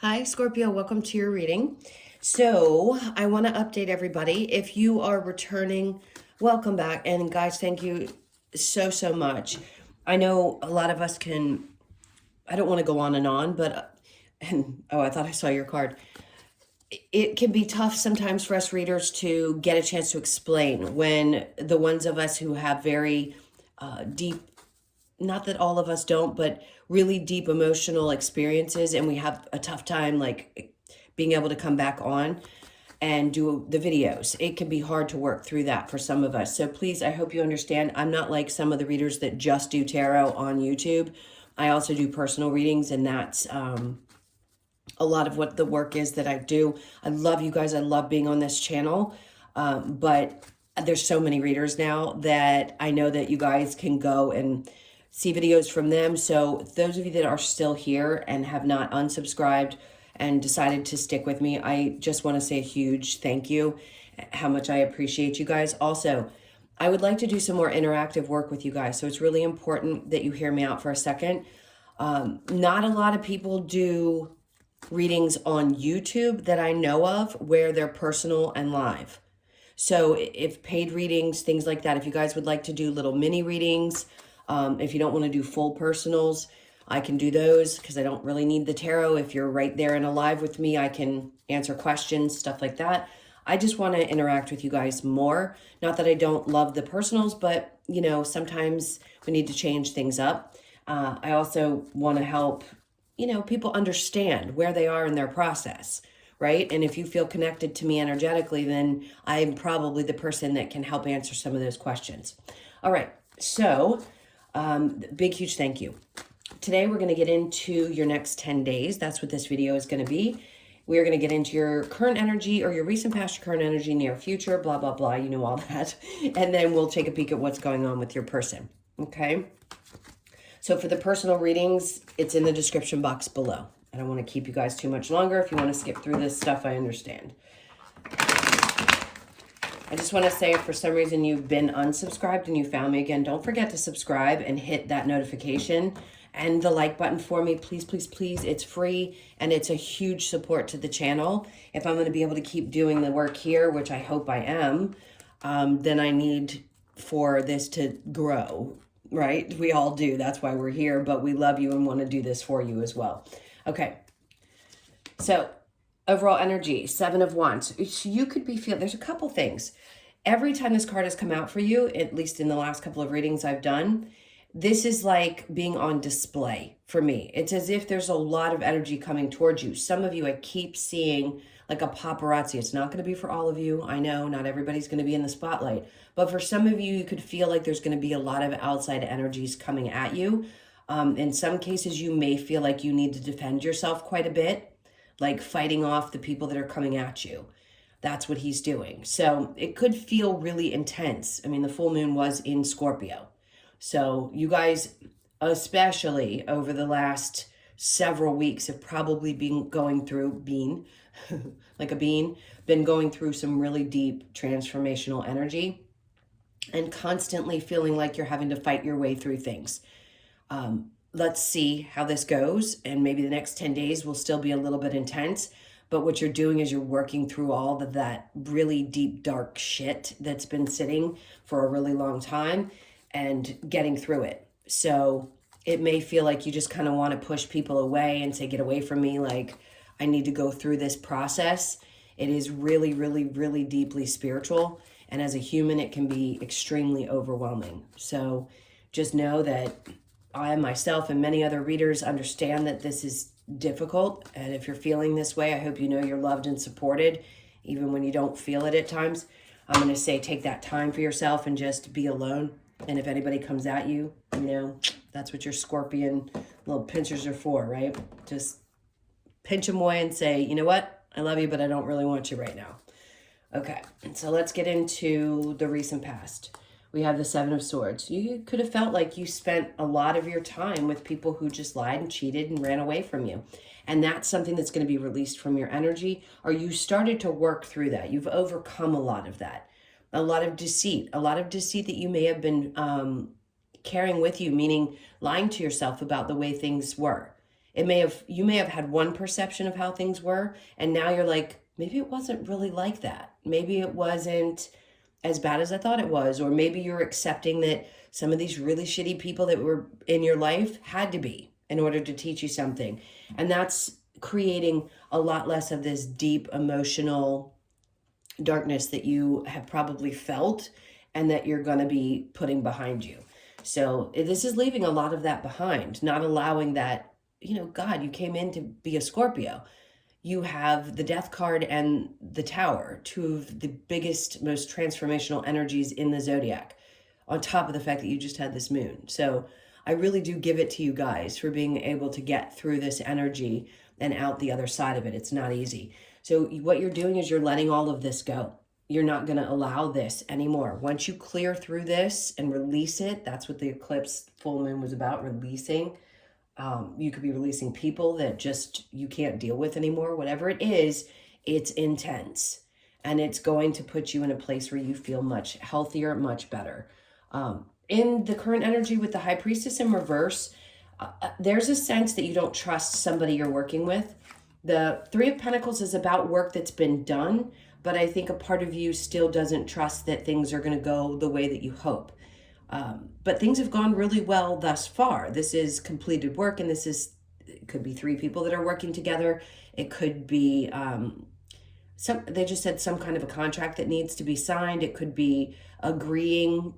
Hi, Scorpio. Welcome to your reading. So, I want to update everybody. If you are returning, welcome back. And guys, thank you so much. I know a lot of us can, I don't want to go on, but, and oh, I thought I saw your card. It can be tough sometimes for us readers to get a chance to explain when the ones of us who have very deep, not that all of us don't, but really deep emotional experiences, and we have a tough time like being able to come back on and do the videos. It can be hard to work through that for some of us. So please, I hope you understand. I'm not like some of the readers that just do tarot on YouTube. I also do personal readings, and that's a lot of what the work is that I do. I love you guys. I love being on this channel. But there's so many readers now that I know that you guys can go and see videos from them. So those of you that are still here and have not unsubscribed and decided to stick with me, I just want to say a huge thank you, how much I appreciate you guys. Also, I would like to do some more interactive work with you guys. So it's really important that you hear me out for a second. Not a lot of people do readings on YouTube that I know of where they're personal and live. So if paid readings, things like that, if you guys would like to do little mini readings, if you don't want to do full personals, I can do those because I don't really need the tarot. If you're right there and alive with me, I can answer questions, stuff like that. I just want to interact with you guys more. Not that I don't love the personals, but you know, sometimes we need to change things up. I also want to help, you know, people understand where they are in their process, right? And if you feel connected to me energetically, then I'm probably the person that can help answer some of those questions. All right, so big, huge thank you. Today, we're going to get into your next 10 days. That's what this video is going to be. We're going to get into your current energy or your recent past, your current energy, near future, blah, blah, blah. You know all that. And then we'll take a peek at what's going on with your person. Okay. So for the personal readings, it's in the description box below. I don't want to keep you guys too much longer. If you want to skip through this stuff, I understand. I just want to say if for some reason you've been unsubscribed and you found me again, don't forget to subscribe and hit that notification and the like button for me. Please, please, please. It's free and it's a huge support to the channel. If I'm going to be able to keep doing the work here, which I hope I am, then I need for this to grow, right? We all do. That's why we're here, but we love you and want to do this for you as well. Okay. So overall energy, 7 of Wands. You could be feeling, there's a couple things. Every time this card has come out for you, at least in the last couple of readings I've done, this is like being on display for me. It's as if there's a lot of energy coming towards you. Some of you, I keep seeing like a paparazzi. It's not going to be for all of you. I know not everybody's going to be in the spotlight. But for some of you, you could feel like there's going to be a lot of outside energies coming at you. In some cases, you may feel like you need to defend yourself quite a bit, like fighting off the people that are coming at you. That's what he's doing. So it could feel really intense. I mean, the full moon was in Scorpio. So you guys, especially over the last several weeks, have probably been going through, been going through some really deep transformational energy and constantly feeling like you're having to fight your way through things. Let's see how this goes. And maybe the next 10 days will still be a little bit intense. But what you're doing is you're working through all of that really deep, dark shit that's been sitting for a really long time and getting through it. So it may feel like you just kind of want to push people away and say, get away from me. Like, I need to go through this process. It is really, really, really deeply spiritual. And as a human, it can be extremely overwhelming. So just know that I myself and many other readers understand that this is difficult. And if you're feeling this way, I hope you know you're loved and supported, even when you don't feel it at times. I'm going to say take that time for yourself and just be alone. And if anybody comes at you, you know, that's what your scorpion little pinchers are for, right? Just pinch them away and say, you know what? I love you, but I don't really want you right now. Okay, and so let's get into the recent past. We have the 7 of Swords. You could have felt like you spent a lot of your time with people who just lied and cheated and ran away from you. And that's something that's going to be released from your energy, or you started to work through that. You've overcome a lot of that. A lot of deceit that you may have been carrying with you, meaning lying to yourself about the way things were. You may have had one perception of how things were, and now you're like, maybe it wasn't really like that. Maybe it wasn't as bad as I thought it was, or maybe you're accepting that some of these really shitty people that were in your life had to be in order to teach you something. And that's creating a lot less of this deep emotional darkness that you have probably felt and that you're going to be putting behind you. So this is leaving a lot of that behind, not allowing that, God, you came in to be a Scorpio. You have the Death card and the Tower, two of the biggest, most transformational energies in the zodiac, on top of the fact that you just had this moon. So I really do give it to you guys for being able to get through this energy and out the other side of it. It's not easy. So what you're doing is you're letting all of this go. You're not going to allow this anymore. Once you clear through this and release it, that's what the eclipse full moon was about, releasing. You could be releasing people that just you can't deal with anymore. Whatever it is, it's intense. And it's going to put you in a place where you feel much healthier, much better. In the current energy with the High Priestess in reverse, there's a sense that you don't trust somebody you're working with. The Three of Pentacles is about work that's been done, but I think a part of you still doesn't trust that things are going to go the way that you hope. But things have gone really well thus far. This is completed work, and it could be three people that are working together. It could be they just said some kind of a contract that needs to be signed. It could be agreeing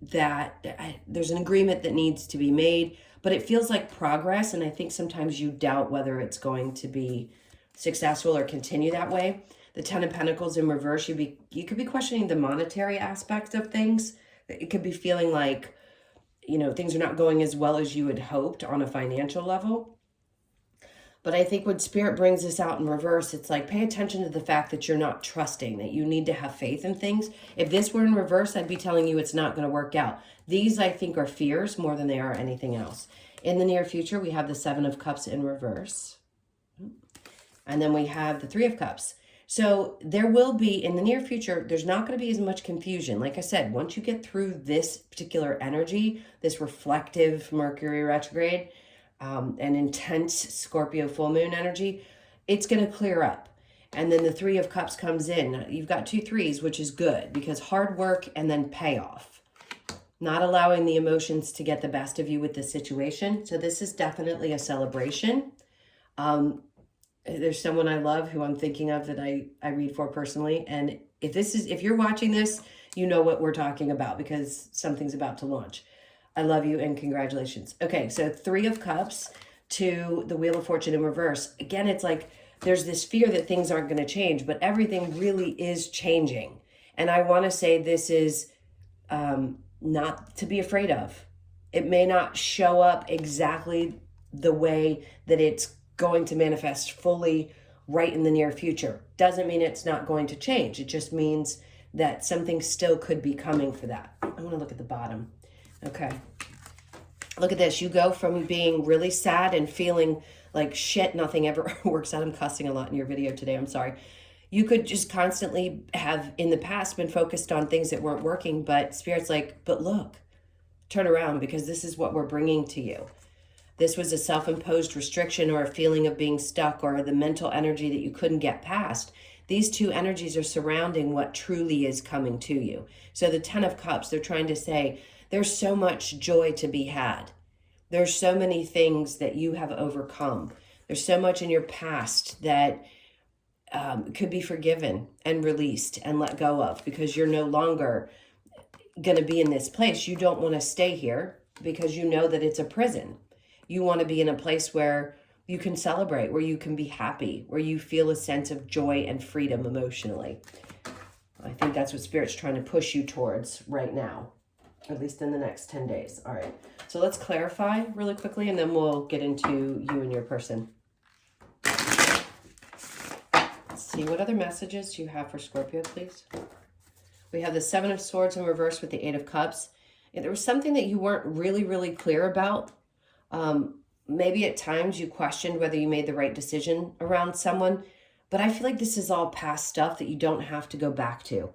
that there's an agreement that needs to be made, but it feels like progress. And I think sometimes you doubt whether it's going to be successful or continue that way. The Ten of Pentacles in reverse, you could be questioning the monetary aspects of things. It could be feeling like, things are not going as well as you had hoped on a financial level. But I think when Spirit brings this out in reverse, it's like, pay attention to the fact that you're not trusting, that you need to have faith in things. If this were in reverse, I'd be telling you it's not going to work out. These, I think, are fears more than they are anything else. In the near future, we have the Seven of Cups in reverse. And then we have the Three of Cups. So there will be, in the near future, there's not going to be as much confusion. Like I said, once you get through this particular energy, this reflective Mercury retrograde, and intense Scorpio full moon energy, it's going to clear up. And then the Three of Cups comes in. You've got 2 threes, which is good because hard work and then payoff. Not allowing the emotions to get the best of you with the situation. So this is definitely a celebration. There's someone I love who I'm thinking of that I read for personally. And if you're watching this, you know what we're talking about because something's about to launch. I love you and congratulations. Okay, so Three of Cups to the Wheel of Fortune in reverse. Again, it's like there's this fear that things aren't going to change, but everything really is changing. And I want to say this is not to be afraid of. It may not show up exactly the way that it's going to manifest fully right in the near future. Doesn't mean it's not going to change. It just means that something still could be coming for that. I want to look at the bottom. Okay. Look at this. You go from being really sad and feeling like shit, nothing ever works out. I'm cussing a lot in your video today. I'm sorry. You could just constantly have in the past been focused on things that weren't working, but Spirit's like, but look, turn around because this is what we're bringing to you. This was a self-imposed restriction or a feeling of being stuck or the mental energy that you couldn't get past. These two energies are surrounding what truly is coming to you. So the Ten of Cups, they're trying to say, there's so much joy to be had. There's so many things that you have overcome. There's so much in your past that could be forgiven and released and let go of because you're no longer going to be in this place. You don't want to stay here because you know that it's a prison. You want to be in a place where you can celebrate, where you can be happy, where you feel a sense of joy and freedom emotionally. I think that's what Spirit's trying to push you towards right now. At least in the next 10 days. All right. So let's clarify really quickly, and then we'll get into you and your person. Let's see. What other messages do you have for Scorpio, please? We have the Seven of Swords in reverse with the Eight of Cups. If there was something that you weren't really, really clear about, maybe at times you questioned whether you made the right decision around someone, but I feel like this is all past stuff that you don't have to go back to.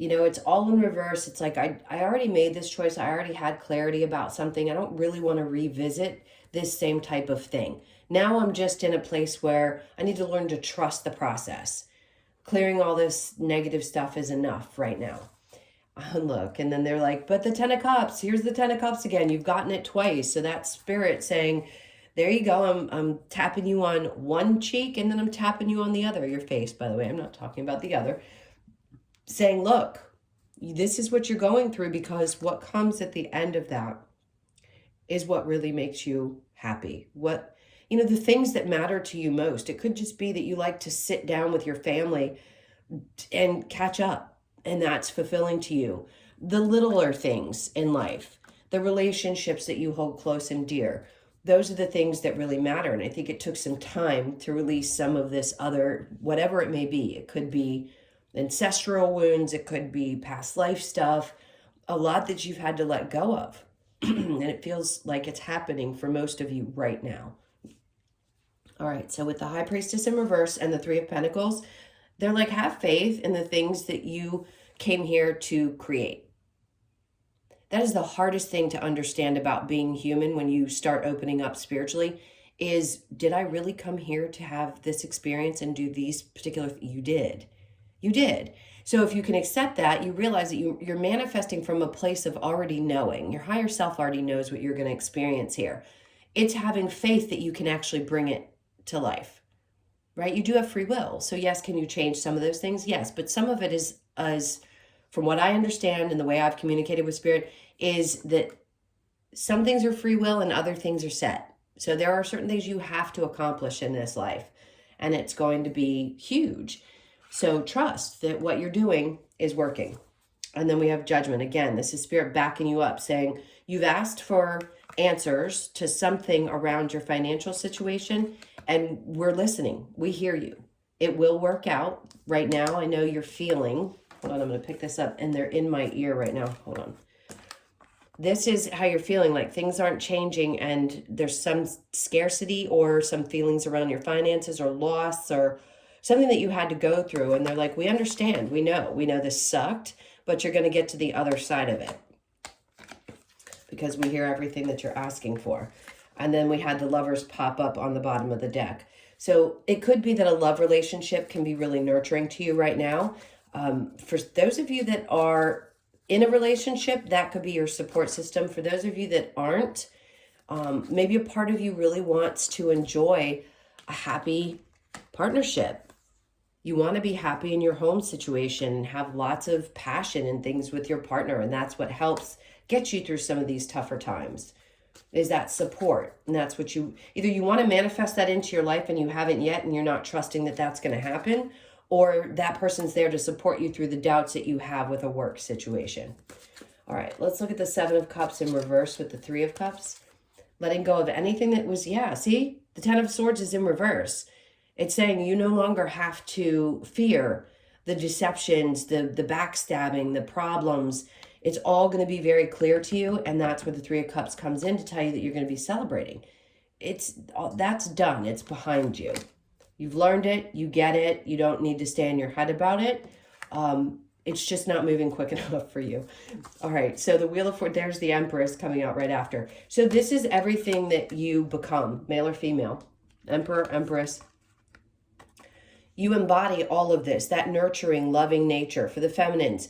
It's all in reverse. It's like, I already made this choice. I already had clarity about something. I don't really want to revisit this same type of thing. Now I'm just in a place where I need to learn to trust the process. Clearing all this negative stuff is enough right now. Look, and then they're like, but the 10 of Cups, here's the 10 of Cups again. You've gotten it twice. So that's spirit saying, there you go. I'm tapping you on one cheek and then I'm tapping you on the other, your face, by the way. I'm not talking about the other. Saying, look, this is what you're going through, because what comes at the end of that is what really makes you happy. What, the things that matter to you most. It could just be that you like to sit down with your family and catch up, and that's fulfilling to you. The littler things in life, the relationships that you hold close and dear, those are the things that really matter. And I think it took some time to release some of this other, whatever it may be. It could be ancestral wounds, it could be past life stuff, a lot that you've had to let go of. And it feels like it's happening for most of you right now. All right, so with the High Priestess in reverse and the Three of Pentacles, they're like, have faith in the things that you came here to create. That is the hardest thing to understand about being human when you start opening up spiritually is, did I really come here to have this experience and do these particular things? You did. You did. So if you can accept that, you realize that you're manifesting from a place of already knowing. Your higher self already knows what you're going to experience here. It's having faith that you can actually bring it to life, right? You do have free will. So yes, can you change some of those things? Yes, but some of it is from what I understand and the way I've communicated with Spirit, is that some things are free will and other things are set. So there are certain things you have to accomplish in this life, and it's going to be huge. So trust that what you're doing is working. And then we have Judgment. Again, this is Spirit backing you up, saying you've asked for answers to something around your financial situation, and we're listening. We hear you. It will work out. Right now, I know you're feeling, hold on, I'm going to pick this up, and they're in my ear right now. Hold on. This is how you're feeling, like things aren't changing and there's some scarcity or some feelings around your finances or loss or something that you had to go through. And they're like, we understand. We know this sucked, but you're going to get to the other side of it because we hear everything that you're asking for. And then we had the Lovers pop up on the bottom of the deck. So it could be that a love relationship can be really nurturing to you right now. For those of you that are in a relationship, that could be your support system. For those of you that aren't, maybe a part of you really wants to enjoy a happy partnership. You want to be happy in your home situation and have lots of passion and things with your partner. And that's what helps get you through some of these tougher times, is that support. And that's what either you want to manifest that into your life and you haven't yet, and you're not trusting that that's going to happen, or that person's there to support you through the doubts that you have with a work situation. All right, let's look at the Seven of Cups in reverse with the Three of Cups. Letting go of anything that was, see, the Ten of Swords is in reverse. It's saying you no longer have to fear the deceptions, the backstabbing, the problems. It's all going to be very clear to you, and that's where the Three of Cups comes in to tell you that you're going to be celebrating. That's done. It's behind you. You've learned it. You get it. You don't need to stay in your head about it. It's just not moving quick enough for you. All right. So the Wheel of Fortune, there's the Empress coming out right after. So this is everything that you become, male or female, Emperor, Empress. You embody all of this, that nurturing, loving nature. For the feminines,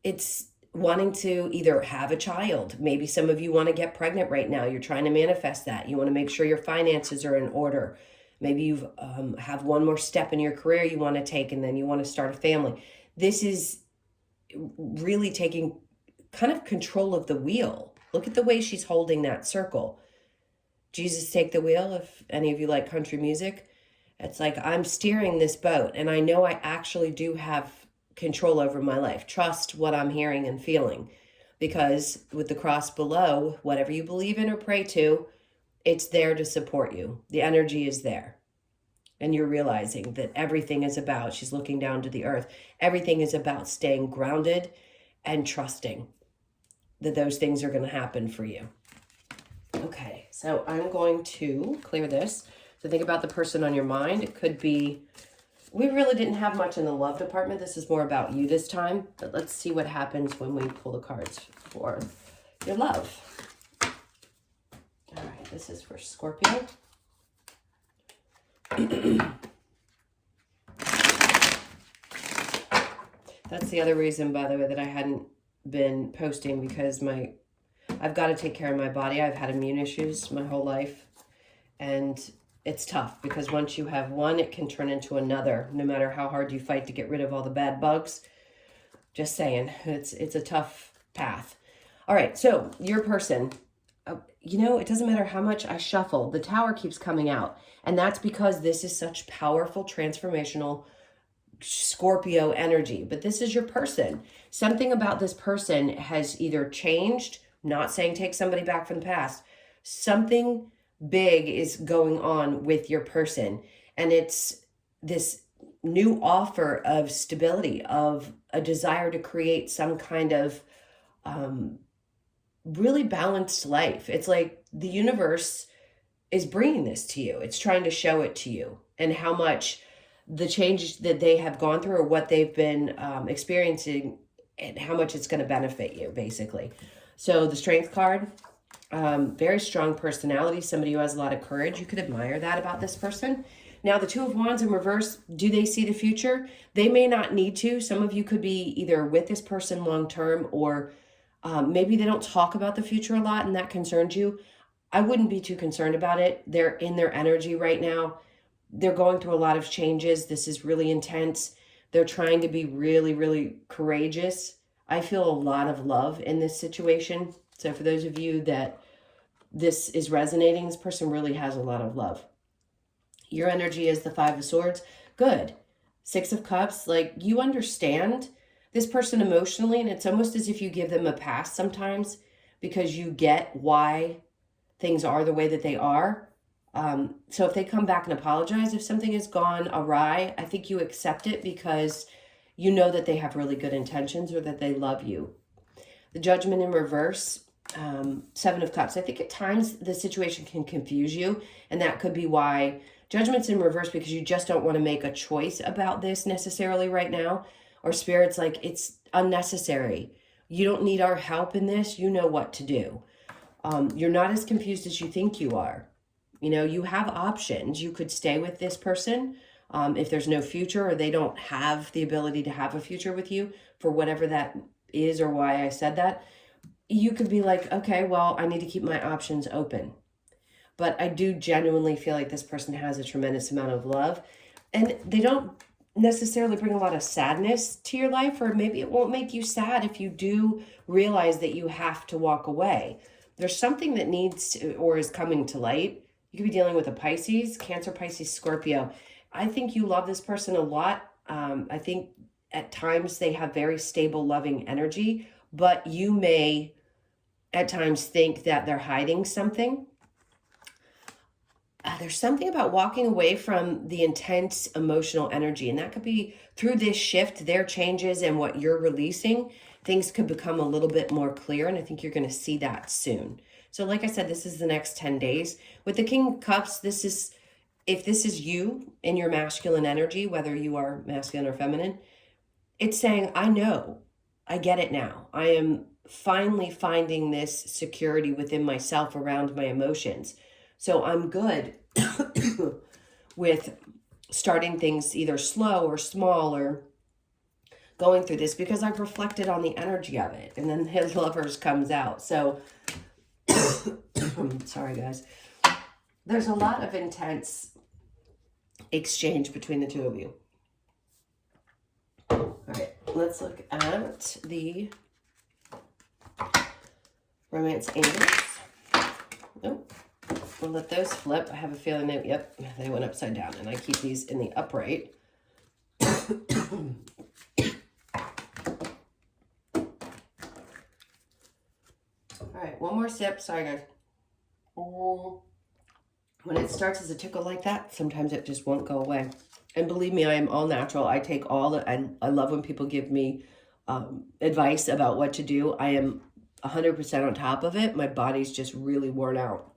it's wanting to either have a child. Maybe some of you want to get pregnant right now. You're trying to manifest that. You want to make sure your finances are in order. Maybe you have one more step in your career you want to take, and then you want to start a family. This is really taking kind of control of the wheel. Look at the way she's holding that circle. Jesus, take the wheel. If any of you like country music, it's like, I'm steering this boat, and I know I actually do have control over my life. Trust what I'm hearing and feeling, because with the cross below, whatever you believe in or pray to, it's there to support you. The energy is there. And you're realizing that everything is about, she's looking down to the earth, everything is about staying grounded and trusting that those things are going to happen for you. Okay, so I'm going to clear this. So think about the person on your mind. It could be, we really didn't have much in the love department. This is more about you this time. But let's see what happens when we pull the cards for your love. All right, this is for Scorpio. That's the other reason, by the way, that I hadn't been posting, because I've got to take care of my body. I've had immune issues my whole life, and it's tough because once you have one, it can turn into another, no matter how hard you fight to get rid of all the bad bugs. Just saying, it's a tough path. All right, so your person, it doesn't matter how much I shuffle, the Tower keeps coming out, and that's because this is such powerful, transformational Scorpio energy. But this is your person. Something about this person has either changed, not saying take somebody back from the past, something big is going on with your person, and it's this new offer of stability, of a desire to create some kind of really balanced life. It's like the universe is bringing this to you. It's trying to show it to you, and how much the change that they have gone through, or what they've been experiencing, and how much it's going to benefit you, basically. So the Strength card, very strong personality, somebody who has a lot of courage. You could admire that about this person. Now, the Two of Wands in reverse, do they see the future? They may not need to. Some of you could be either with this person long term, or maybe they don't talk about the future a lot, and that concerns you. I wouldn't be too concerned about it. They're in their energy right now. They're going through a lot of changes. This is really intense. They're trying to be really, really courageous. I feel a lot of love in this situation. So for those of you that this is resonating, this person really has a lot of love. Your energy is the Five of Swords. Good. Six of Cups, like, you understand this person emotionally, and it's almost as if you give them a pass sometimes because you get why things are the way that they are. So if they come back and apologize, if something has gone awry, I think you accept it because you know that they have really good intentions, or that they love you. The Judgment in reverse, Seven of Cups. I think at times the situation can confuse you, and that could be why Judgment's in reverse, because you just don't want to make a choice about this necessarily right now. Or Spirit's like, it's unnecessary. You don't need our help in this. You know what to do. You're not as confused as you think you are. You have options. You could stay with this person if there's no future, or they don't have the ability to have a future with you, for whatever that is, or why I said that. You could be like, okay, well, I need to keep my options open. But I do genuinely feel like this person has a tremendous amount of love, and they don't necessarily bring a lot of sadness to your life, or maybe it won't make you sad if you do realize that you have to walk away. There's something that needs to, or is coming to light. You could be dealing with a Pisces, Cancer, Pisces, Scorpio. I think you love this person a lot. I think at times they have very stable, loving energy, but you may at times think that they're hiding something. There's something about walking away from the intense emotional energy, and that could be through this shift, their changes, and what you're releasing. Things could become a little bit more clear, and I think you're going to see that soon. So like I said, this is the next 10 days. With the King of Cups, if this is you in your masculine energy, whether you are masculine or feminine, it's saying, I know, I get it now. I am finally finding this security within myself around my emotions. So I'm good with starting things either slow or small, or going through this, because I've reflected on the energy of it. And then his Lovers comes out. So, sorry guys. There's a lot of intense exchange between the two of you. All right, let's look at the Romance Angels. Nope. We'll let those flip. I have a feeling that, yep, they went upside down, and I keep these in the upright. All right, one more sip. Sorry, guys. When it starts as a tickle like that, sometimes it just won't go away. And believe me, I am all natural. I take all, I love when people give me advice about what to do. I am 100% on top of it. My body's just really worn out.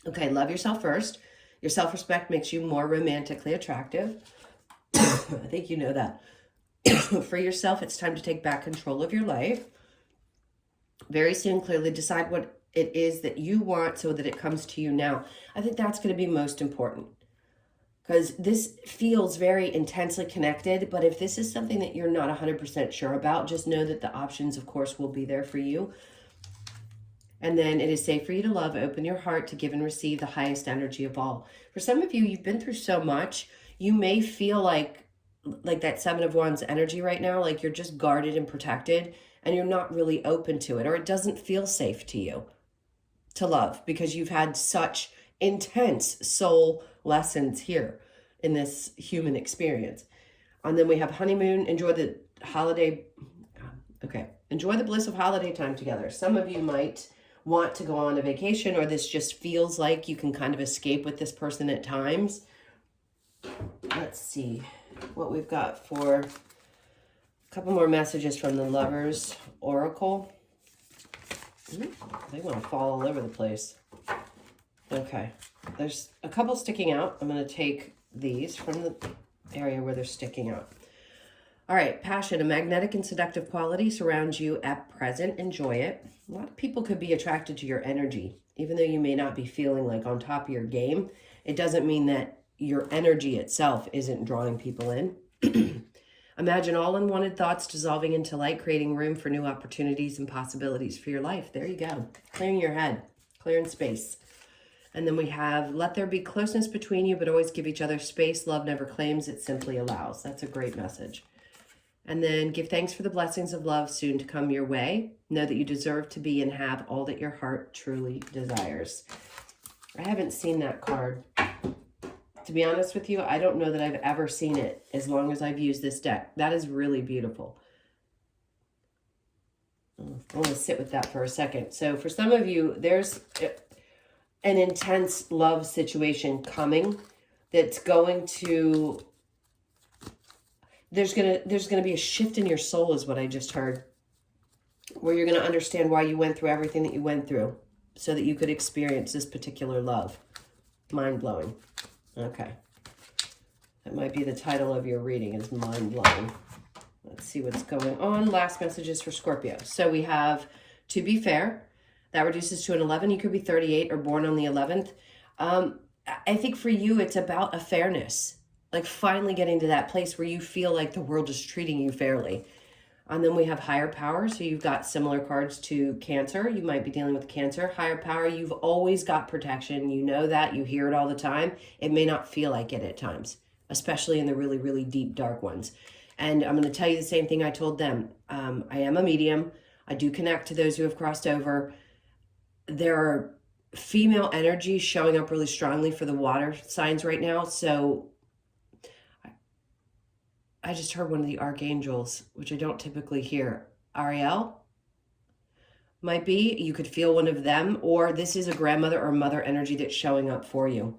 Okay, love yourself first. Your self-respect makes you more romantically attractive. I think you know that. For yourself, it's time to take back control of your life. Very soon, clearly decide what it is that you want so that it comes to you now. I think that's going to be most important, because this feels very intensely connected. But if this is something that you're not 100% sure about, just know that the options, of course, will be there for you. And then it is safe for you to love. Open your heart to give and receive the highest energy of all. For some of you, you've been through so much. You may feel like that Seven of Wands energy right now, like you're just guarded and protected, and you're not really open to it, or it doesn't feel safe to you to love, because you've had such intense soul lessons here in this human experience. And then we have honeymoon. Enjoy the holiday. Okay. Enjoy the bliss of holiday time together. Some of you might want to go on a vacation, or this just feels like you can kind of escape with this person at times. Let's see what we've got for a couple more messages from the Lovers Oracle. They want to fall all over the place. Okay, there's a couple sticking out. I'm going to take these from the area where they're sticking out. All right, passion, a magnetic and seductive quality surrounds you at present. Enjoy it. A lot of people could be attracted to your energy. Even though you may not be feeling like on top of your game, it doesn't mean that your energy itself isn't drawing people in. Imagine all unwanted thoughts dissolving into light, creating room for new opportunities and possibilities for your life. There you go. Clearing your head, clearing space. And then we have, let there be closeness between you, but always give each other space. Love never claims, it simply allows. That's a great message. And then give thanks for the blessings of love soon to come your way. Know that you deserve to be and have all that your heart truly desires. I haven't seen that card. To be honest with you, I don't know that I've ever seen it as long as I've used this deck. That is really beautiful. I want to sit with that for a second. So for some of you, there's an intense love situation coming that's going to, there's going to be a shift in your soul is what I just heard, where you're going to understand why you went through everything that you went through so that you could experience this particular love. Mind-blowing. Okay. That might be the title of your reading, is mind-blowing. Let's see what's going on. Last messages for Scorpio. So we have, to be fair, that reduces to an 11. You could be 38 or born on the 11th. I think for you, it's about a fairness. Like finally getting to that place where you feel like the world is treating you fairly. And then we have higher power. So you've got similar cards to Cancer. You might be dealing with Cancer. Higher power, you've always got protection. You know that. You hear it all the time. It may not feel like it at times, especially in the really, really deep, dark ones. And I'm going to tell you the same thing I told them. I am a medium. I do connect to those who have crossed over. There are female energies showing up really strongly for the water signs right now. So I just heard one of the archangels, which I don't typically hear. Ariel might be. You could feel one of them, or this is a grandmother or mother energy that's showing up for you.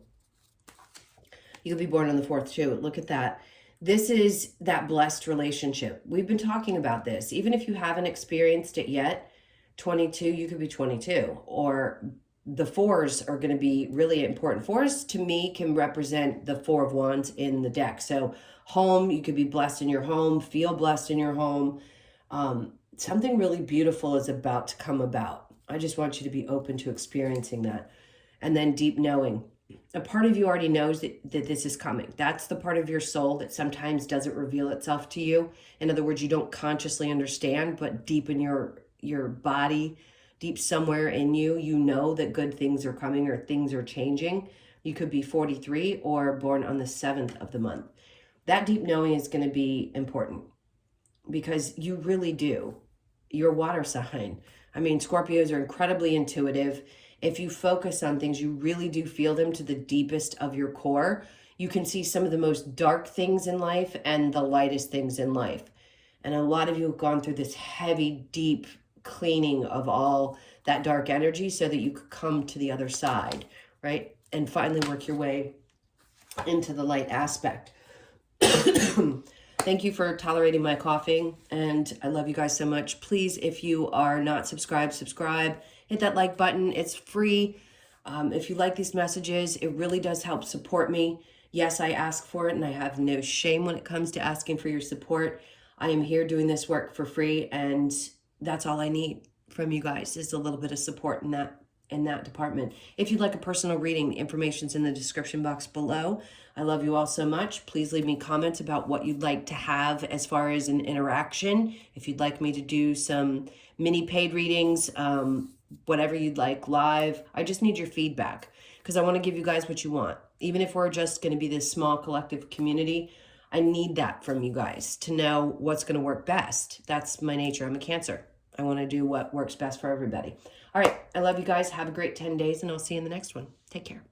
You could be born on the 4th too. Look at that. This is that blessed relationship. We've been talking about this. Even if you haven't experienced it yet, 22, you could be 22, or the 4s are going to be really important. 4s to me can represent the 4 of Wands in the deck. So home, you could be blessed in your home, feel blessed in your home. Something really beautiful is about to come about. I just want you to be open to experiencing that. And then deep knowing. A part of you already knows that this is coming. That's the part of your soul that sometimes doesn't reveal itself to you. In other words, you don't consciously understand, but deep in your body, deep somewhere in you, you know that good things are coming or things are changing. You could be 43 or born on the 7th of the month. That deep knowing is going to be important because you really do. Your water sign. I mean, Scorpios are incredibly intuitive. If you focus on things, you really do feel them to the deepest of your core. You can see some of the most dark things in life and the lightest things in life. And a lot of you have gone through this heavy, deep cleaning of all that dark energy so that you could come to the other side, right? And finally work your way into the light aspect. Thank you for tolerating my coughing, and I love you guys so much. Please, if you are not subscribed, subscribe. Hit that like button. It's free. If you like these messages, it really does help support me. Yes, I ask for it, and I have no shame when it comes to asking for your support. I am here doing this work for free, and that's all I need from you guys is a little bit of support in that. in that department. If you'd like a personal reading, the information's in the description box below. I love you all so much. Please leave me comments about what you'd like to have as far as an interaction. If you'd like me to do some mini paid readings, whatever you'd like live. I just need your feedback because I want to give you guys what you want. Even if we're just going to be this small collective community, I need that from you guys to know what's going to work best. That's my nature. I'm a Cancer. I want to do what works best for everybody. All right. I love you guys. Have a great 10 days, and I'll see you in the next one. Take care.